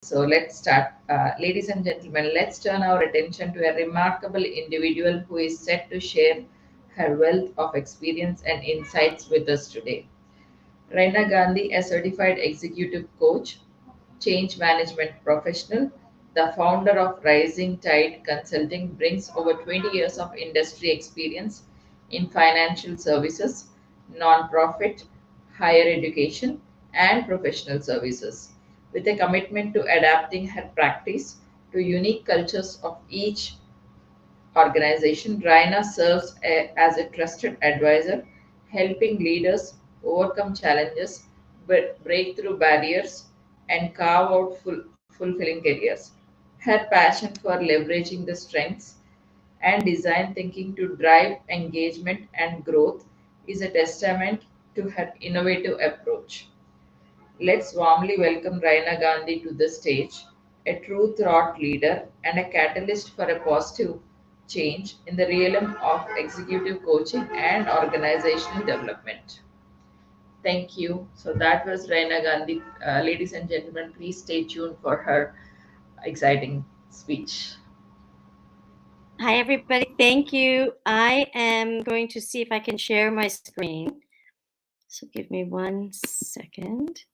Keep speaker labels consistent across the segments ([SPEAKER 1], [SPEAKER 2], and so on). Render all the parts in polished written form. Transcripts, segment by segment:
[SPEAKER 1] So let's start. Ladies and gentlemen, let's turn our attention to a remarkable individual who is set to share her wealth of experience and insights with us today. Raina Gandhi, a certified executive coach, change management professional, the founder of Rising Tide Consulting, brings over 20 years of industry experience in financial services, non-profit, higher education, and professional services. With a commitment to adapting her practice to unique cultures of each organization, Raina serves as a trusted advisor, helping leaders overcome challenges, break through barriers, and carve out fulfilling careers. Her passion for leveraging the strengths and design thinking to drive engagement and growth is a testament to her innovative approach. Let's warmly welcome Raina Gandhi to the stage, a true thought leader and a catalyst for a positive change in the realm of executive coaching and organizational development. Thank you. So that was Raina Gandhi. Ladies and gentlemen, please stay tuned for her exciting speech.
[SPEAKER 2] Hi, everybody. Thank you. I am going to see if I can share my screen. So give me 1 second.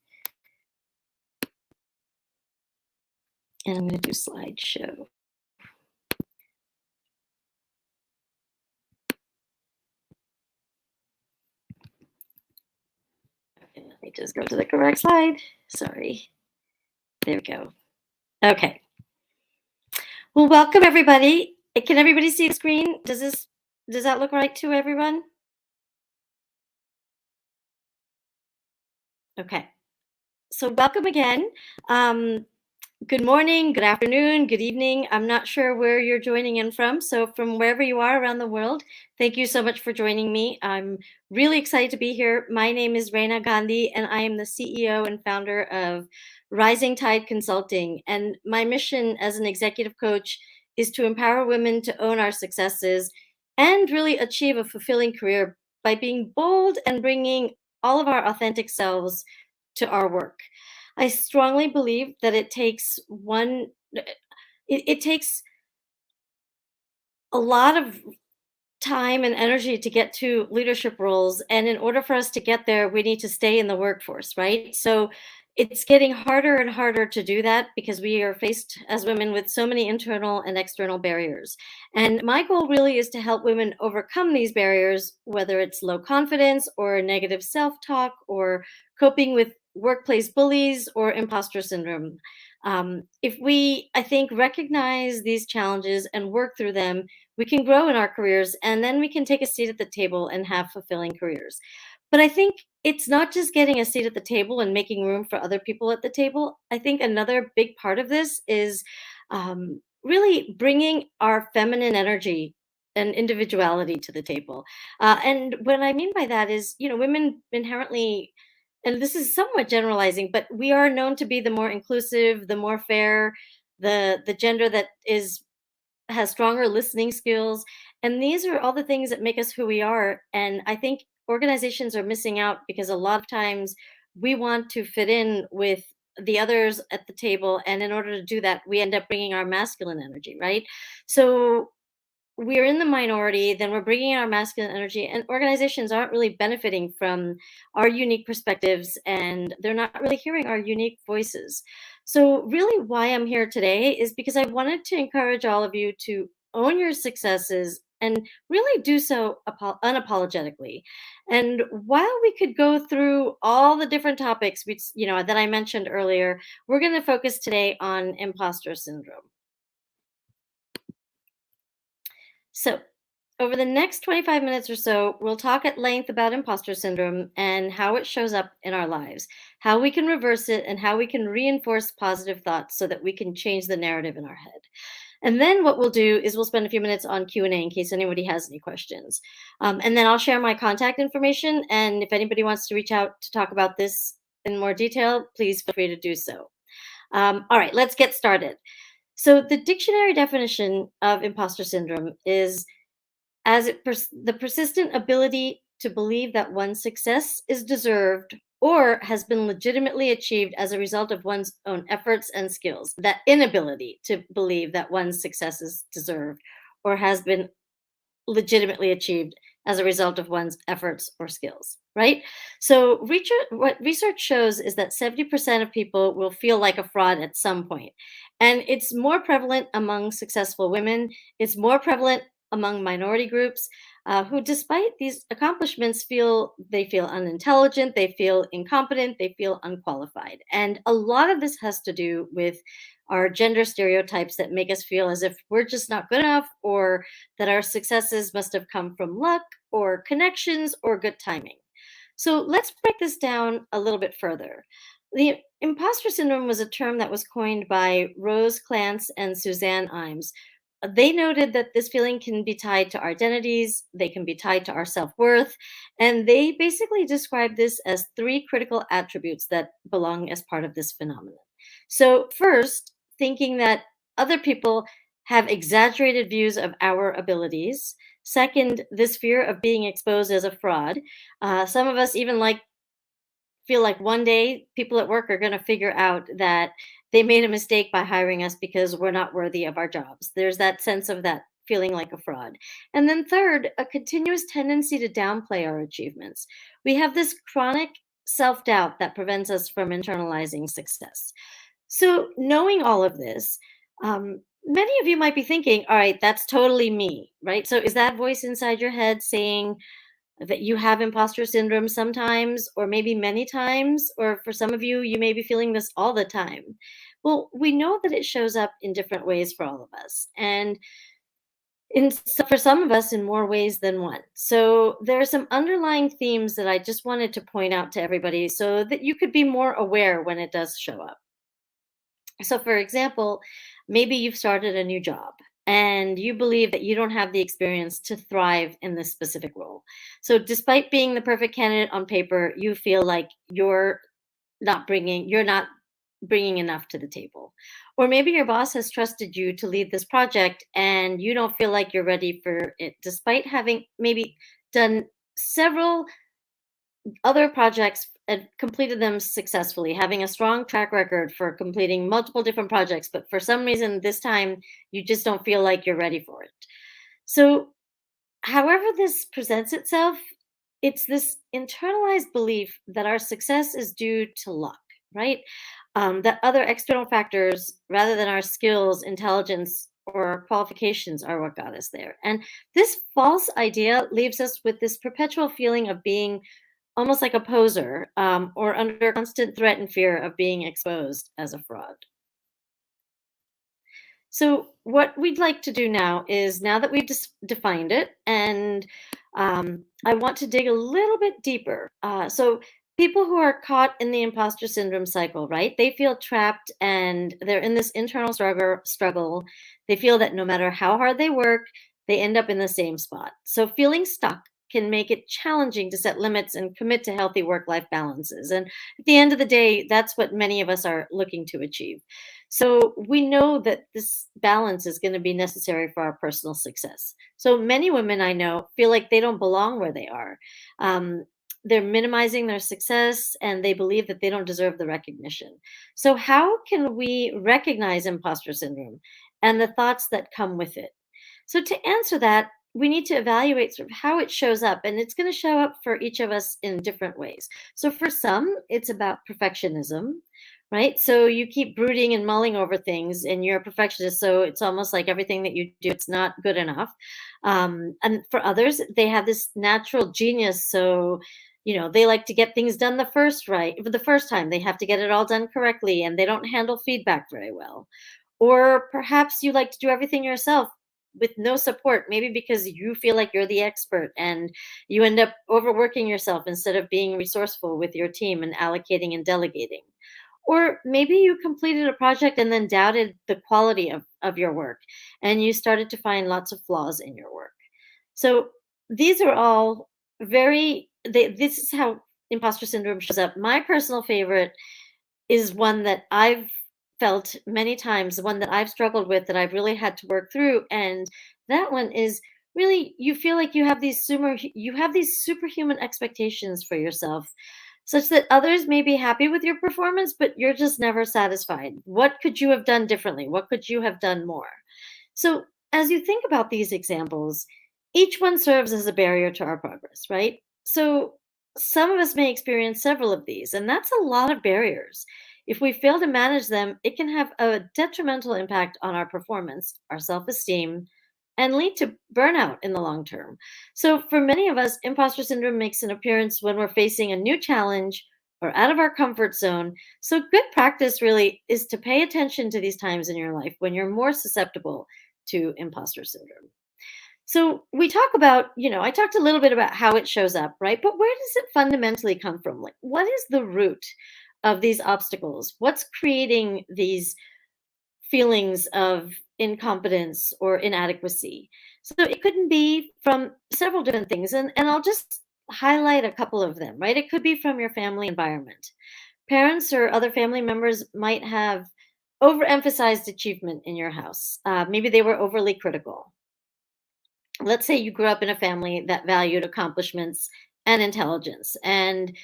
[SPEAKER 2] And I'm going to do slideshow. Okay, let me just go to the correct slide. Sorry. There we go. Okay. Well, welcome everybody. Can everybody see the screen? Does that look right to everyone? Okay. So welcome again. Good morning, good afternoon, good evening. I'm not sure where you're joining in from. So from wherever you are around the world, thank you so much for joining me. I'm really excited to be here. My name is Raina Gandhi, and I am the CEO and founder of Rising Tide Consulting. And my mission as an executive coach is to empower women to own our successes and really achieve a fulfilling career by being bold and bringing all of our authentic selves to our work. I strongly believe that it takes a lot of time and energy to get to leadership roles. And in order for us to get there, we need to stay in the workforce, right? So it's getting harder and harder to do that because we are faced as women with so many internal and external barriers. And my goal really is to help women overcome these barriers, whether it's low confidence or negative self talk or coping with workplace bullies or imposter syndrome. If we, I think, recognize these challenges and work through them, we can grow in our careers and then we can take a seat at the table and have fulfilling careers. But I think it's not just getting a seat at the table and making room for other people at the table. I think another big part of this is really bringing our feminine energy and individuality to the table. And what I mean by that is, women inherently, and this is somewhat generalizing, but we are known to be the more inclusive, the more fair, the gender that has stronger listening skills. And these are all the things that make us who we are. And I think organizations are missing out because a lot of times we want to fit in with the others at the table. And in order to do that, we end up bringing our masculine energy, right? So we're in the minority, then we're bringing in our masculine energy, and organizations aren't really benefiting from our unique perspectives, and they're not really hearing our unique voices. So, really, why I'm here today is because I wanted to encourage all of you to own your successes and really do so unapologetically. And while we could go through all the different topics that I mentioned earlier, we're going to focus today on imposter syndrome. So, over the next 25 minutes or so, we'll talk at length about imposter syndrome and how it shows up in our lives, how we can reverse it, and how we can reinforce positive thoughts so that we can change the narrative in our head. And then what we'll do is we'll spend a few minutes on Q&A in case anybody has any questions. And then I'll share my contact information. And if anybody wants to reach out to talk about this in more detail, please feel free to do so. All right, let's get started. So the dictionary definition of imposter syndrome is the persistent ability to believe that one's success is deserved or has been legitimately achieved as a result of one's own efforts and skills. That inability to believe that one's success is deserved or has been legitimately achieved as a result of one's efforts or skills, right? So, what research shows is that 70% of people will feel like a fraud at some point. And it's more prevalent among successful women, it's more prevalent among minority groups who, despite these accomplishments, feel unintelligent, they feel incompetent, they feel unqualified. And a lot of this has to do with our gender stereotypes that make us feel as if we're just not good enough, or that our successes must have come from luck or connections or good timing. So let's break this down a little bit further. The imposter syndrome was a term that was coined by Rose Clance and Suzanne Imes. They noted that this feeling can be tied to our identities, they can be tied to our self worth, and they basically describe this as three critical attributes that belong as part of this phenomenon. So, first, thinking that other people have exaggerated views of our abilities. Second, this fear of being exposed as a fraud. Some of us even feel like one day people at work are going to figure out that they made a mistake by hiring us because we're not worthy of our jobs. There's that sense of that feeling like a fraud. And then third, a continuous tendency to downplay our achievements. We have this chronic self-doubt that prevents us from internalizing success. So, knowing all of this, many of you might be thinking, all right, that's totally me, right? So, is that voice inside your head saying that you have imposter syndrome sometimes, or maybe many times? Or for some of you, you may be feeling this all the time. Well, we know that it shows up in different ways for all of us. And for some of us, in more ways than one. So, there are some underlying themes that I just wanted to point out to everybody so that you could be more aware when it does show up. So, for example, maybe you've started a new job and you believe that you don't have the experience to thrive in this specific role. So, despite being the perfect candidate on paper, you feel like you're not bringing enough to the table. Or maybe your boss has trusted you to lead this project and you don't feel like you're ready for it, despite having maybe done several other projects and completed them successfully, having a strong track record for completing multiple different projects, but for some reason this time you just don't feel like you're ready for it. So, however this presents itself, it's this internalized belief that our success is due to luck, right? That other external factors, rather than our skills, intelligence, or qualifications, are what got us there. And this false idea leaves us with this perpetual feeling of being almost like a poser, or under constant threat and fear of being exposed as a fraud. So, what we'd like to do now is, now that we've defined it, and I want to dig a little bit deeper. So, people who are caught in the imposter syndrome cycle, right? They feel trapped and they're in this internal struggle. They feel that no matter how hard they work, they end up in the same spot. So, feeling stuck can make it challenging to set limits and commit to healthy work life balances. And at the end of the day, that's what many of us are looking to achieve. So we know that this balance is going to be necessary for our personal success. So many women I know feel like they don't belong where they are. Um, they're minimizing their success and they believe that they don't deserve the recognition. So, how can we recognize imposter syndrome and the thoughts that come with it? So, to answer that, we need to evaluate sort of how it shows up, and it's going to show up for each of us in different ways. So, for some, it's about perfectionism, right? So, you keep brooding and mulling over things, and you're a perfectionist. So, it's almost like everything that you do, it's not good enough. And for others, they have this natural genius. So, they like to get things done the first time. They have to get it all done correctly, and they don't handle feedback very well. Or perhaps you like to do everything yourself with no support, maybe because you feel like you're the expert and you end up overworking yourself instead of being resourceful with your team and allocating and delegating. Or maybe you completed a project and then doubted the quality of your work and you started to find lots of flaws in your work. So these are all this is how imposter syndrome shows up. My personal favorite is one that I've felt many times, the one that I've struggled with, that I've really had to work through. And that one is, really, you feel like you have these superhuman expectations for yourself, such that others may be happy with your performance, but you're just never satisfied. What could you have done differently? What could you have done more? So, as you think about these examples, each one serves as a barrier to our progress, right? So, some of us may experience several of these, and that's a lot of barriers. If we fail to manage them, it can have a detrimental impact on our performance, our self esteem, and lead to burnout in the long term. So, for many of us, imposter syndrome makes an appearance when we're facing a new challenge or out of our comfort zone. So, good practice really is to pay attention to these times in your life when you're more susceptible to imposter syndrome. So, we talk about, I talked a little bit about how it shows up, right? But where does it fundamentally come from? Like, what is the root of these obstacles? What's creating these feelings of incompetence or inadequacy? So, it couldn't be from several different things. And I'll just highlight a couple of them, right? It could be from your family environment. Parents or other family members might have overemphasized achievement in your house. Maybe they were overly critical. Let's say you grew up in a family that valued accomplishments and intelligence. And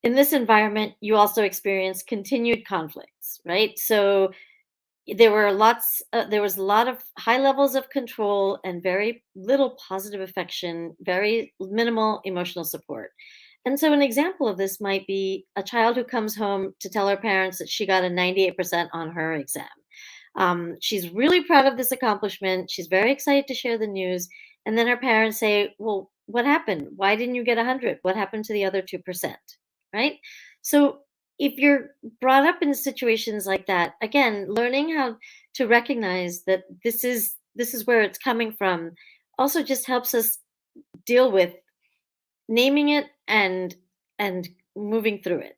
[SPEAKER 2] in this environment, you also experience continued conflicts, right? So there was a lot of high levels of control and very little positive affection, very minimal emotional support. And so an example of this might be a child who comes home to tell her parents that she got a 98% on her exam. She's really proud of this accomplishment. She's very excited to share the news. And then her parents say, well, what happened? Why didn't you get 100? What happened to the other 2%? Right? So if you're brought up in situations like that, again, learning how to recognize that this is where it's coming from also just helps us deal with naming it and moving through it.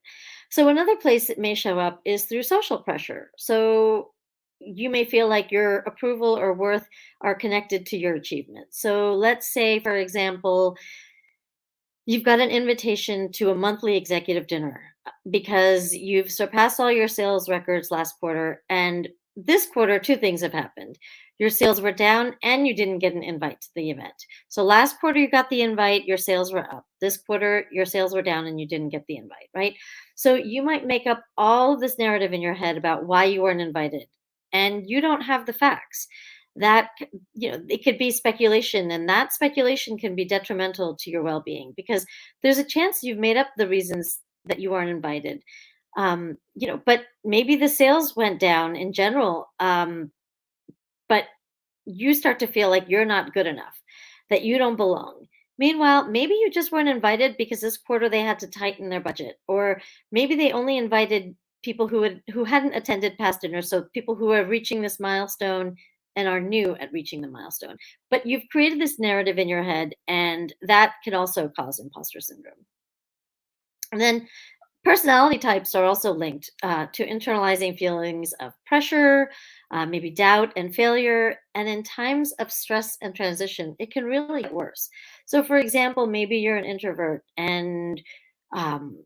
[SPEAKER 2] So another place it may show up is through social pressure. So you may feel like your approval or worth are connected to your achievement. So let's say, for example, you've got an invitation to a monthly executive dinner because you've surpassed all your sales records last quarter. And this quarter, two things have happened. Your sales were down and you didn't get an invite to the event. So last quarter, you got the invite, your sales were up. This quarter, your sales were down and you didn't get the invite, right? So you might make up all of this narrative in your head about why you weren't invited, and you don't have the facts. It could be speculation, and that speculation can be detrimental to your well-being because there's a chance you've made up the reasons that you aren't invited. But maybe the sales went down in general, but you start to feel like you're not good enough, that you don't belong. Meanwhile, maybe you just weren't invited because this quarter they had to tighten their budget, or maybe they only invited people who hadn't attended past dinner, so people who are reaching this milestone and are new at reaching the milestone. But you've created this narrative in your head, and that can also cause imposter syndrome. And then personality types are also linked to internalizing feelings of pressure, maybe doubt and failure. And in times of stress and transition, it can really get worse. So, for example, maybe you're an introvert and um,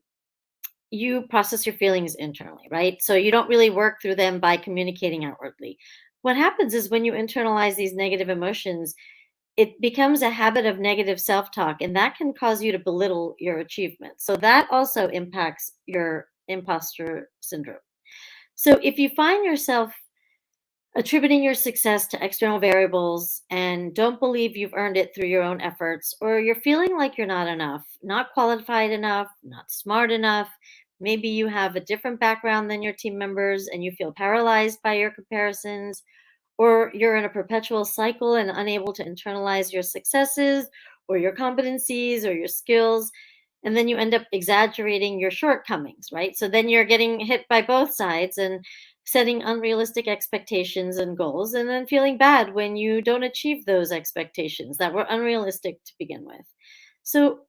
[SPEAKER 2] you process your feelings internally, right? So you don't really work through them by communicating outwardly. What happens is when you internalize these negative emotions, it becomes a habit of negative self-talk, and that can cause you to belittle your achievements. So that also impacts your imposter syndrome. So if you find yourself attributing your success to external variables and don't believe you've earned it through your own efforts, or you're feeling like you're not enough, not qualified enough, not smart enough, maybe you have a different background than your team members and you feel paralyzed by your comparisons, or you're in a perpetual cycle and unable to internalize your successes or your competencies or your skills, and then you end up exaggerating your shortcomings, right? So then you're getting hit by both sides and setting unrealistic expectations and goals, and then feeling bad when you don't achieve those expectations that were unrealistic to begin with. So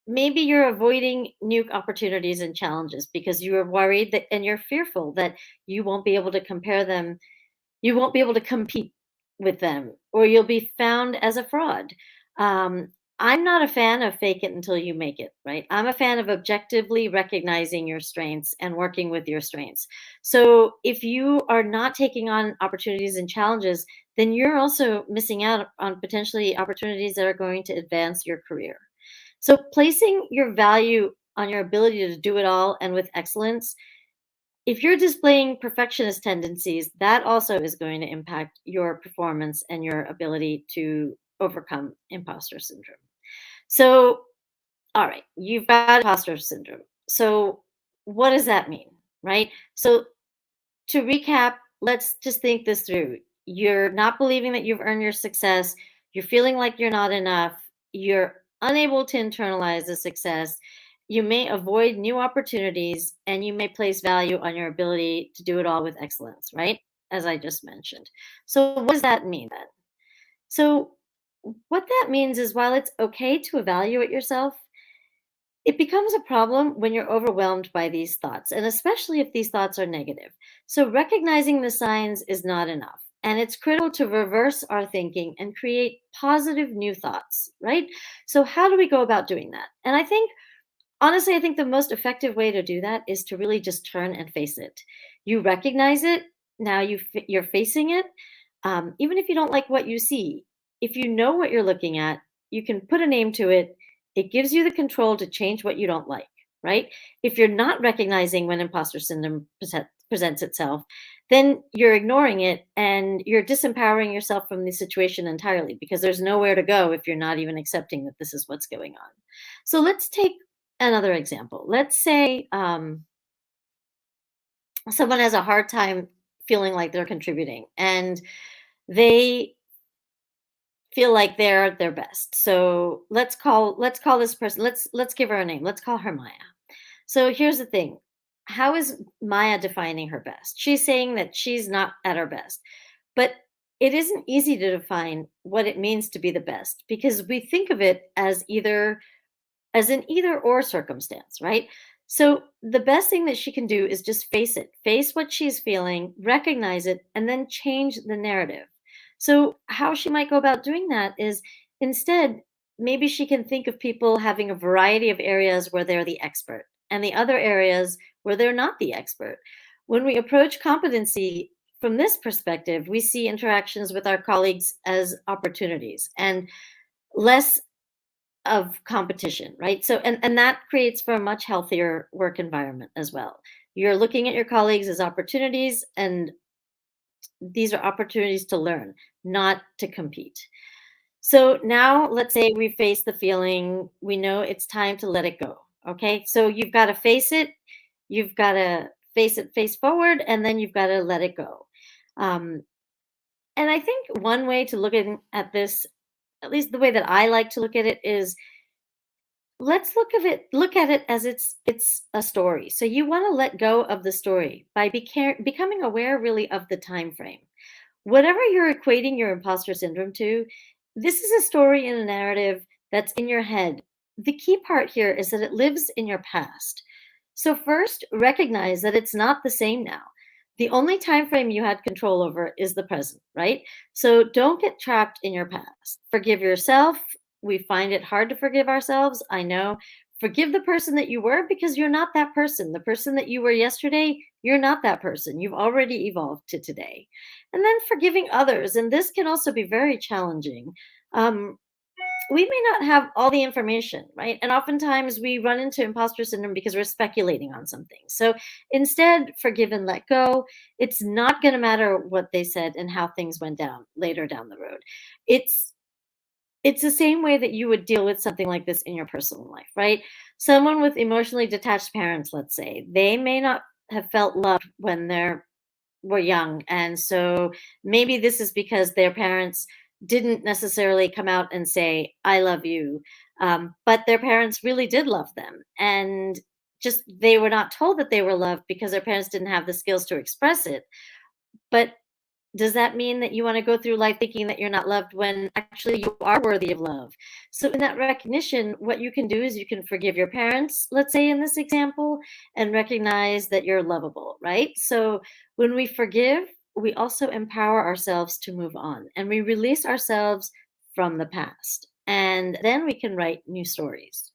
[SPEAKER 2] maybe you're avoiding new opportunities and challenges because you are worried that, and you're fearful that you won't be able to compare them, you won't be able to compete with them, or you'll be found as a fraud. Um, I'm not a fan of fake it until you make it, right? I'm a fan of objectively recognizing your strengths and working with your strengths. So if you are not taking on opportunities and challenges, then you're also missing out on potentially opportunities that are going to advance your career. So placing your value on your ability to do it all and with excellence, if you're displaying perfectionist tendencies, that also is going to impact your performance and your ability to overcome imposter syndrome. So, all right, you've got imposter syndrome. So, what does that mean, right? So, to recap, let's just think this through. You're not believing that you've earned your success. You're feeling like you're not enough. You're unable to internalize the success. You may avoid new opportunities and you may place value on your ability to do it all with excellence, right? As I just mentioned. So, what does that mean then? So, what that means is while it's okay to evaluate yourself, it becomes a problem when you're overwhelmed by these thoughts, and especially if these thoughts are negative. So, recognizing the signs is not enough. And it's critical to reverse our thinking and create positive new thoughts, right? So, how do we go about doing that? And I think, honestly, I think the most effective way to do that is to really just turn and face it. You recognize it, now you're facing it. Even if you don't like what you see, if you know what you're looking at, you can put a name to it. It gives you the control to change what you don't like, right? If you're not recognizing when imposter syndrome presents itself, then you're ignoring it and you're disempowering yourself from the situation entirely because there's nowhere to go if you're not even accepting that this is what's going on. So let's take another example. Let's say someone has a hard time feeling like they're contributing and they feel like they're at their best. So let's call this person, let's give her a name. Let's call her Maya. So here's the thing. How is Maya defining her best? She's saying that she's not at her best. But it isn't easy to define what it means to be the best because we think of it as an either or circumstance, right? So the best thing that she can do is just face it, face what she's feeling, recognize it, and then change the narrative. So, how she might go about doing that is instead, maybe she can think of people having a variety of areas where they're the expert and the other areas where they're not the expert. When we approach competency from this perspective, we see interactions with our colleagues as opportunities and less of competition, right? So and that creates for a much healthier work environment as well. You're looking at your colleagues as opportunities and these are opportunities to learn, not to compete. So now let's say we face the feeling, we know it's time to let it go. Okay? So you've got to face it, you've got to face it face forward and then you've got to let it go. Um, and I think one way to at this, at least the way that I like to look at it is let's look at it as it's a story. So you want to let go of the story by becoming aware really of the time frame. Whatever you're equating your imposter syndrome to, this is a story in a narrative that's in your head. The key part here is that it lives in your past. So first, recognize that it's not the same now. The only time frame you had control over is the present, right? So don't get trapped in your past. Forgive yourself. We find it hard to forgive ourselves. I know. Forgive the person that you were because you're not that person. The person that you were yesterday, you're not that person. You've already evolved to today. And then forgiving others. And this can also be very challenging. We may not have all the information, right? And oftentimes we run into imposter syndrome because we're speculating on something. So instead, forgive and let go. It's not going to matter what they said and how things went down later down the road. It's it's the same way that you would deal with something like this in your personal life, right? Someone with emotionally detached parents, let's say, they may not have felt loved when were young. And so maybe this is because their parents didn't necessarily come out and say, I love you. But their parents really did love them. And just they were not told that they were loved because their parents didn't have the skills to express it. But does that mean that you want to go through life thinking that you're not loved when actually you are worthy of love? So, in that recognition, what you can do is you can forgive your parents, let's say in this example, and recognize that you're lovable, right? So, when we forgive, we also empower ourselves to move on and we release ourselves from the past. And then we can write new stories.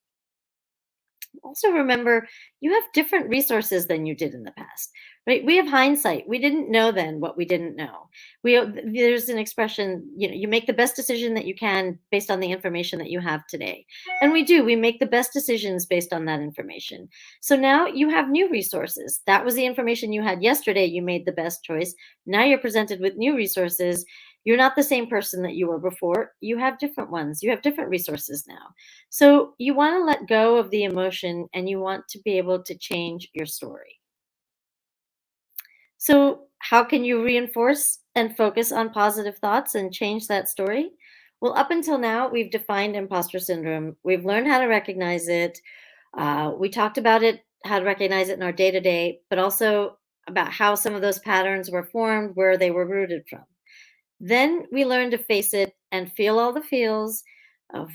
[SPEAKER 2] Also, remember you have different resources than you did in the past. right? We have hindsight. We didn't know then what we didn't know. There's an expression, you make the best decision that you can based on the information that you have today. And we make the best decisions based on that information. So now you have new resources. That was the information you had yesterday. You made the best choice. Now you're presented with new resources. You're not the same person that you were before. You have different ones. You have different resources now. So you want to let go of the emotion and you want to be able to change your story. So, how can you reinforce and focus on positive thoughts and change that story? Well, up until now, we've defined imposter syndrome. We've learned how to recognize it. We talked about it, how to recognize it in our day to day, but also about how some of those patterns were formed, where they were rooted from. Then we learn to face it and feel all the feels of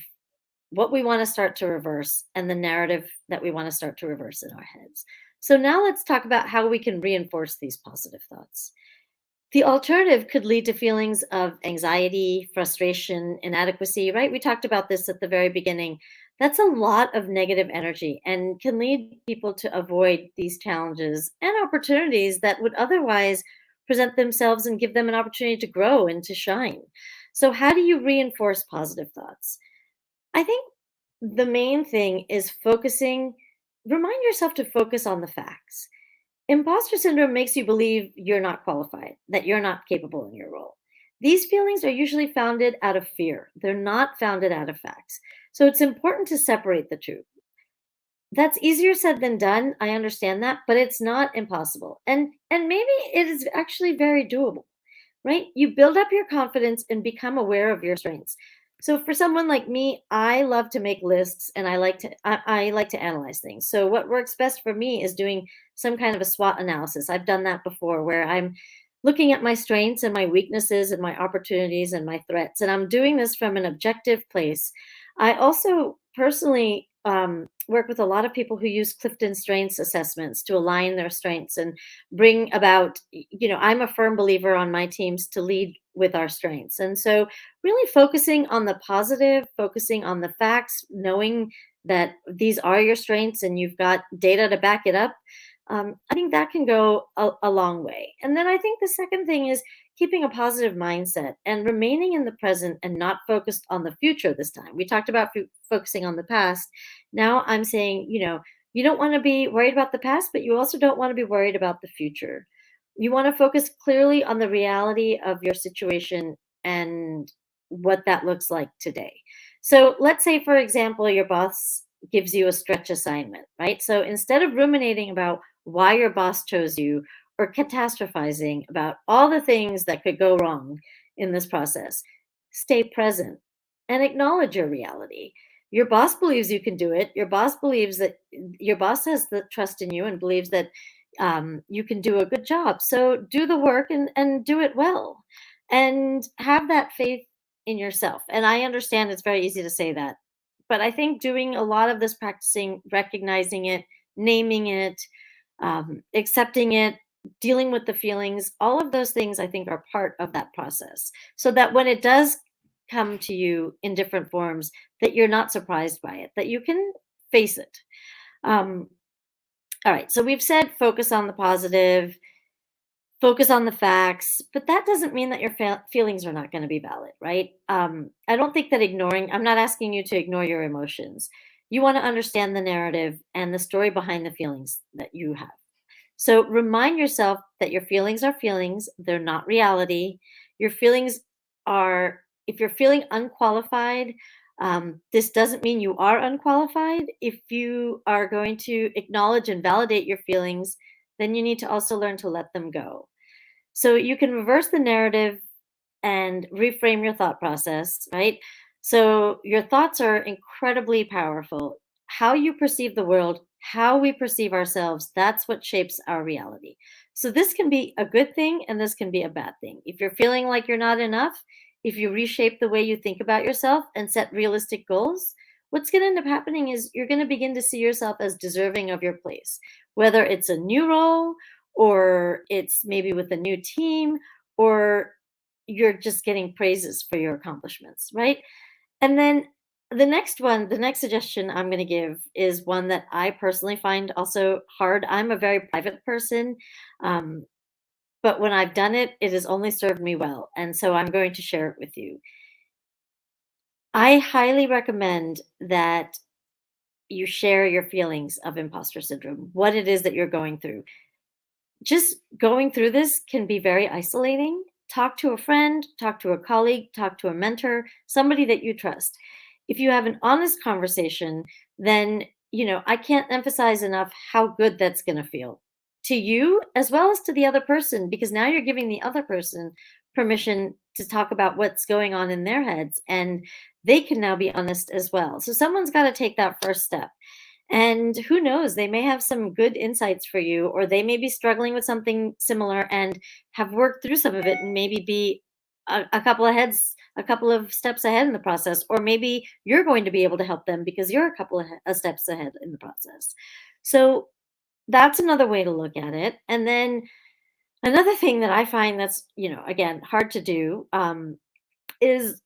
[SPEAKER 2] what we want to start to reverse and the narrative that we want to start to reverse in our heads. So now let's talk about how we can reinforce these positive thoughts. The alternative could lead to feelings of anxiety, frustration, inadequacy, right? We talked about this at the very beginning. That's a lot of negative energy and can lead people to avoid these challenges and opportunities that would otherwise present themselves and give them an opportunity to grow and to shine. So, how do you reinforce positive thoughts? I think the main thing is remind yourself to focus on the facts. Imposter syndrome makes you believe you're not qualified, that you're not capable in your role. These feelings are usually founded out of fear. They're not founded out of facts. So it's important to separate the two. That's easier said than done. I understand that, but it's not impossible. And maybe it is actually very doable, right? You build up your confidence and become aware of your strengths. So for someone like me, I love to make lists and I like to analyze things. So what works best for me is doing some kind of a SWOT analysis. I've done that before where I'm looking at my strengths and my weaknesses and my opportunities and my threats. And I'm doing this from an objective place. I also personally work with a lot of people who use Clifton Strengths assessments to align their strengths and bring about, I'm a firm believer on my teams to lead with our strengths. And so, really focusing on the positive, focusing on the facts, knowing that these are your strengths and you've got data to back it up, I think that can go a long way. And then I think the second thing is keeping a positive mindset and remaining in the present and not focused on the future this time. We talked about focusing on the past. Now I'm saying, you don't want to be worried about the past, but you also don't want to be worried about the future. You want to focus clearly on the reality of your situation and what that looks like today. So let's say, for example, your boss gives you a stretch assignment, right? So instead of ruminating about why your boss chose you or catastrophizing about all the things that could go wrong in this process, stay present and acknowledge your reality. Your boss believes you can do it. Your boss has the trust in you and believes that you can do a good job. So do the work and do it well and have that faith in yourself. And I understand it's very easy to say that, but I think doing a lot of this practicing, recognizing it, naming it, accepting it, dealing with the feelings, all of those things I think are part of that process. So that when it does come to you in different forms, that you're not surprised by it, that you can face it. All right, so we've said focus on the positive, focus on the facts, but that doesn't mean that your feelings are not going to be valid, right? I don't think that I'm not asking you to ignore your emotions. You want to understand the narrative and the story behind the feelings that you have. So remind yourself that your feelings are feelings, they're not reality. Your feelings if you're feeling unqualified, this doesn't mean you are unqualified. If you are going to acknowledge and validate your feelings, then you need to also learn to let them go. So you can reverse the narrative and reframe your thought process, right? So your thoughts are incredibly powerful. How you perceive the world, how we perceive ourselves, that's what shapes our reality. So this can be a good thing and this can be a bad thing. If you're feeling like you're not enough, if you reshape the way you think about yourself and set realistic goals, what's going to end up happening is you're going to begin to see yourself as deserving of your place, whether it's a new role or it's maybe with a new team or you're just getting praises for your accomplishments, right? And then The next suggestion I'm going to give is one that I personally find also hard. I'm a very private person, um, but when I've done it, it has only served me well. And so I'm going to share it with you. I highly recommend that you share your feelings of imposter syndrome, what it is that you're going through. Just going through this can be very isolating. Talk to a friend, talk to a colleague, talk to a mentor, somebody that you trust. If you have an honest conversation, then, I can't emphasize enough how good that's going to feel to you as well as to the other person, because now you're giving the other person permission to talk about what's going on in their heads, and they can now be honest as well. So someone's got to take that first step. And who knows, they may have some good insights for you, or they may be struggling with something similar and have worked through some of it and maybe be a couple of steps ahead in the process. Or maybe you're going to be able to help them because you're a couple of steps ahead in the process. So that's another way to look at it. And then another thing that I find that's, again, hard to do is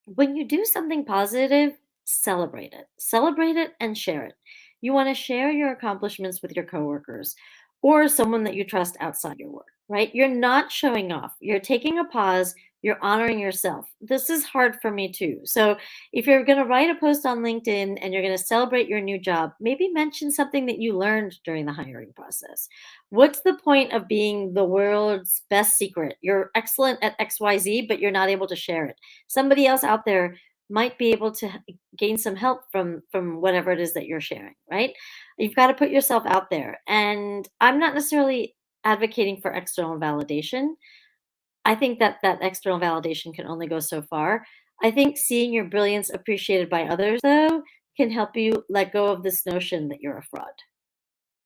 [SPEAKER 2] when you do something positive, celebrate it. Celebrate it and share it. You want to share your accomplishments with your coworkers or someone that you trust outside your work, right? You're not showing off. You're taking a pause. You're honoring yourself. This is hard for me too. So, if you're going to write a post on LinkedIn and you're going to celebrate your new job, maybe mention something that you learned during the hiring process. What's the point of being the world's best secret? You're excellent at XYZ, but you're not able to share it. Somebody else out there might be able to gain some help from whatever it is that you're sharing, right? You've got to put yourself out there. And I'm not necessarily advocating for external validation. I think that that external validation can only go so far. I think seeing your brilliance appreciated by others, though, can help you let go of this notion that you're a fraud.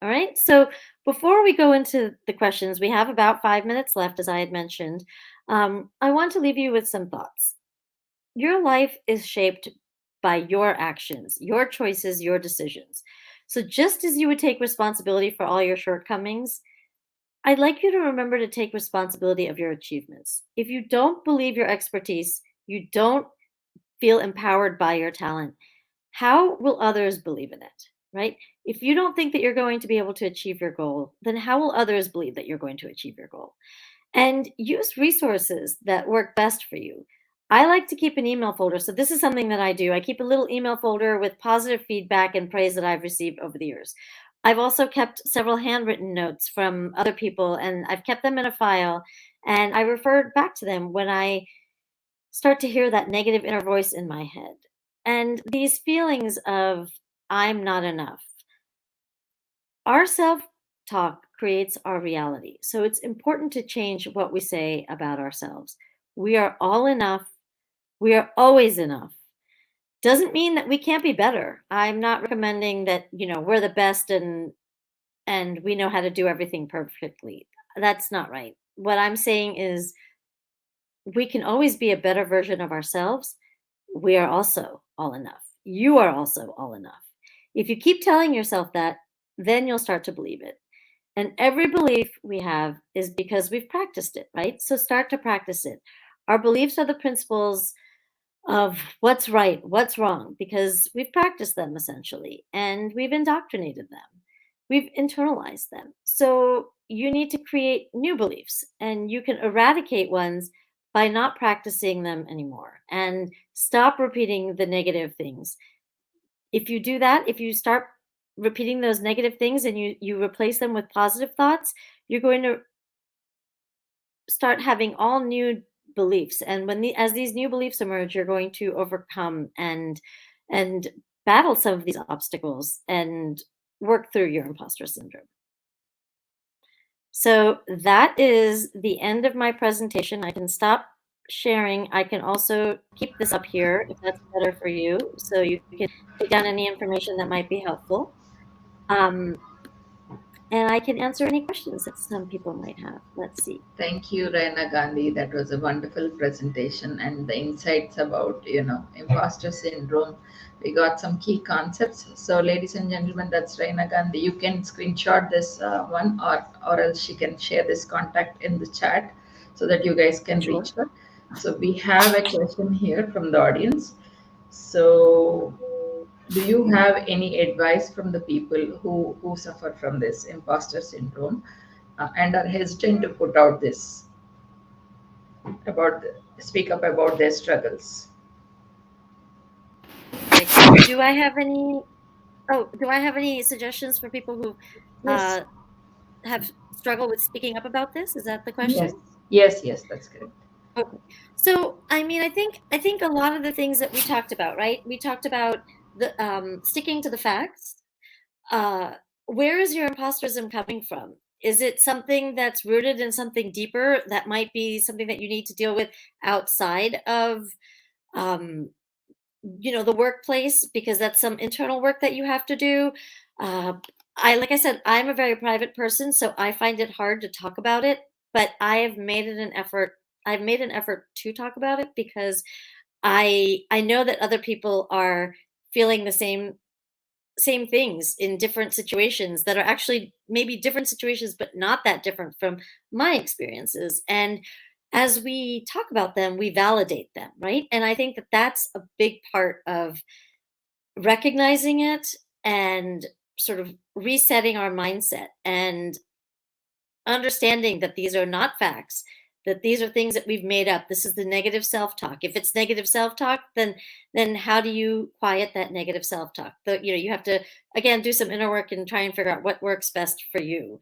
[SPEAKER 2] All right. So before we go into the questions, we have about 5 minutes left, as I had mentioned. I want to leave you with some thoughts. Your life is shaped by your actions, your choices, your decisions. So just as you would take responsibility for all your shortcomings, I'd like you to remember to take responsibility of your achievements. If you don't believe your expertise, you don't feel empowered by your talent, how will others believe in it, right? If you don't think that you're going to be able to achieve your goal, then how will others believe that you're going to achieve your goal? And use resources that work best for you. I like to keep an email folder. So, this is something that I do. I keep a little email folder with positive feedback and praise that I've received over the years. I've also kept several handwritten notes from other people, and I've kept them in a file. And I refer back to them when I start to hear that negative inner voice in my head. And these feelings of, I'm not enough. Our self talk creates our reality. So it's important to change what we say about ourselves. We are all enough. We are always enough. Doesn't mean that we can't be better. I'm not recommending that, we're the best and we know how to do everything perfectly. That's not right. What I'm saying is we can always be a better version of ourselves. We are also all enough. You are also all enough. If you keep telling yourself that, then you'll start to believe it. And every belief we have is because we've practiced it, right? So start to practice it. Our beliefs are the principles of what's right, what's wrong, because we've practiced them essentially and we've indoctrinated them. We've internalized them. So you need to create new beliefs, and you can eradicate ones by not practicing them anymore and stop repeating the negative things. If you do that, if you start repeating those negative things and you replace them with positive thoughts, you're going to start having all new beliefs. And as these new beliefs emerge, you're going to overcome and battle some of these obstacles and work through your imposter syndrome. So that is the end of my presentation. I can stop sharing. I can also keep this up here if that's better for you, so you can take down any information that might be helpful. And I can answer any questions that some people might have. Let's see.
[SPEAKER 1] Thank you, Raina Gandhi. That was a wonderful presentation, and the insights about, imposter syndrome. We got some key concepts. So, ladies and gentlemen, that's Raina Gandhi. You can screenshot this one, or else she can share this contact in the chat so that you guys can
[SPEAKER 2] Sure.
[SPEAKER 1] reach her. So, we have a question here from the audience. So, do you have any advice from the people who suffer from this imposter syndrome and are hesitant to put out this speak up about their struggles?
[SPEAKER 2] Okay, so do I have any suggestions for people who
[SPEAKER 1] Yes.
[SPEAKER 2] have struggled with speaking up about this? Is that the
[SPEAKER 1] Yes.
[SPEAKER 2] question?
[SPEAKER 1] Yes. That's correct.
[SPEAKER 2] Okay. So, I mean, I think a lot of the things that we talked about, right? We talked about the sticking to the facts. Uh, where is your imposterism coming from? Is it something that's rooted in something deeper that might be something that you need to deal with outside of um, the workplace, because that's some internal work that you have to do. uh, like I said, I'm a very private person, so I find it hard to talk about it, but I've made an effort to talk about it, because I know that other people are feeling the same things in different situations that are actually maybe different situations, but not that different from my experiences. And as we talk about them, we validate them, right? And I think that that's a big part of recognizing it and sort of resetting our mindset and understanding that these are not facts, that these are things that we've made up. This is the negative self-talk. If it's negative self-talk, then how do you quiet that negative self-talk? You have to, again, do some inner work and try and figure out what works best for you.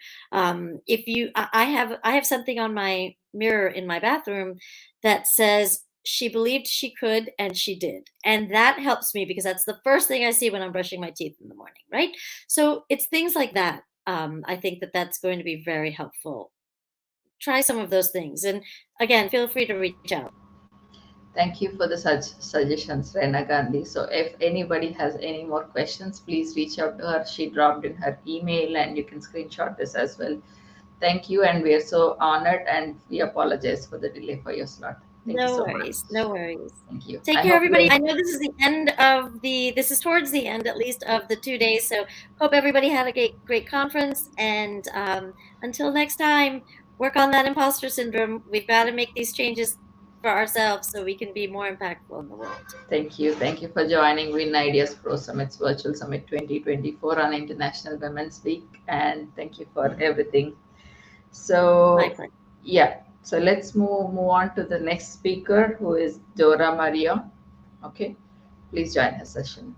[SPEAKER 2] If you I have something on my mirror in my bathroom that says, she believed she could and she did. And that helps me, because that's the first thing I see when I'm brushing my teeth in the morning, right? So it's things like that. I think that that's going to be very helpful. Try some of those things. And again, feel free to reach out.
[SPEAKER 1] Thank you for the suggestions, Raina Gandhi. So, if anybody has any more questions, please reach out to her. She dropped in her email, and you can screenshot this as well. Thank you, and we are so honored, and we apologize for the delay for your slot. Thank you
[SPEAKER 2] No
[SPEAKER 1] so much.
[SPEAKER 2] worries. No worries.
[SPEAKER 1] Thank you.
[SPEAKER 2] Take
[SPEAKER 1] I
[SPEAKER 2] care,
[SPEAKER 1] hope you
[SPEAKER 2] everybody. I
[SPEAKER 1] enjoyed.
[SPEAKER 2] know this is towards the end, at least, of the 2 days. So hope everybody had a great conference. And until next time, work on that imposter syndrome. We've got to make these changes for ourselves so we can be more impactful in the world.
[SPEAKER 1] Thank you. Thank you for joining Win Ideas Pro Summit's Virtual Summit 2024 on International Women's Week, and thank you for everything.
[SPEAKER 2] My
[SPEAKER 1] So,
[SPEAKER 2] pleasure.
[SPEAKER 1] yeah. So let's move on to the next speaker, who is Dora Maria. Okay, please join her session.